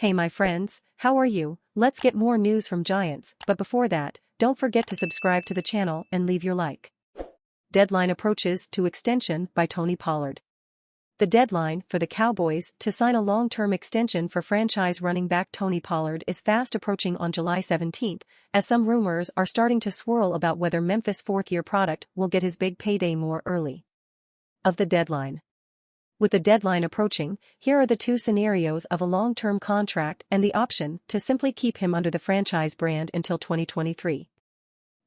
Hey my friends, how are you? Let's get more news from Giants, but before that, don't forget to subscribe to the channel and leave your like. Deadline approaches to extension by Tony Pollard. The deadline for the Cowboys to sign a long-term extension for franchise running back Tony Pollard is fast approaching on July 17, as some rumors are starting to swirl about whether Memphis' fourth-year product will get his big payday more early. Of the deadline. With the deadline approaching, here are the two scenarios of a long-term contract and the option to simply keep him under the franchise brand until 2023.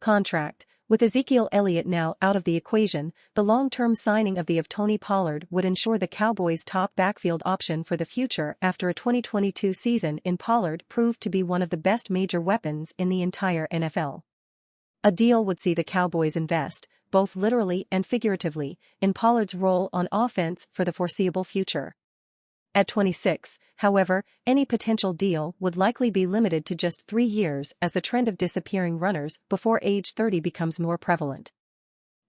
Contract. With Ezekiel Elliott now out of the equation, the long-term signing of Tony Pollard would ensure the Cowboys' top backfield option for the future after a 2022 season in Pollard proved to be one of the best major weapons in the entire NFL. A deal would see the Cowboys invest, both literally and figuratively, in Pollard's role on offense for the foreseeable future. At 26, however, any potential deal would likely be limited to just 3 years as the trend of disappearing runners before age 30 becomes more prevalent.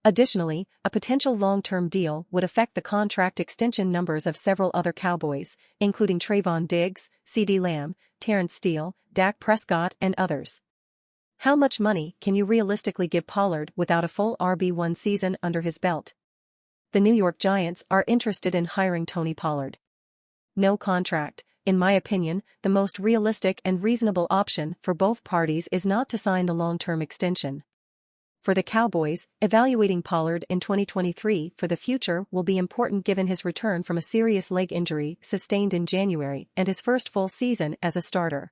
Additionally, a potential long-term deal would affect the contract extension numbers of several other Cowboys, including Trayvon Diggs, CeeDee Lamb, Terrence Steele, Dak Prescott and others. How much money can you realistically give Pollard without a full RB1 season under his belt? The New York Giants are interested in hiring Tony Pollard. No contract. In my opinion, the most realistic and reasonable option for both parties is not to sign the long-term extension. For the Cowboys, evaluating Pollard in 2023 for the future will be important given his return from a serious leg injury sustained in January and his first full season as a starter.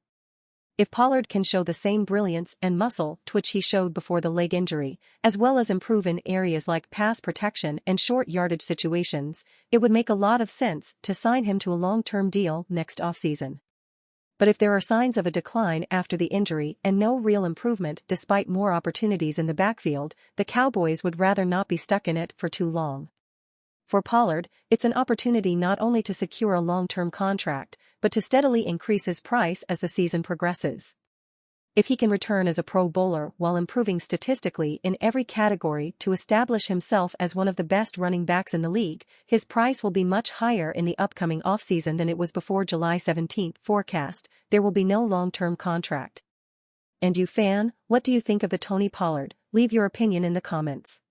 If Pollard can show the same brilliance and muscle twitch he showed before the leg injury, as well as improve in areas like pass protection and short yardage situations, it would make a lot of sense to sign him to a long-term deal next offseason. But if there are signs of a decline after the injury and no real improvement despite more opportunities in the backfield, the Cowboys would rather not be stuck in it for too long. For Pollard, it's an opportunity not only to secure a long-term contract, but to steadily increase his price as the season progresses. If he can return as a Pro Bowler while improving statistically in every category to establish himself as one of the best running backs in the league, his price will be much higher in the upcoming offseason than it was before July 17 forecast. There will be no long-term contract. And you fan, what do you think of the Tony Pollard? Leave your opinion in the comments.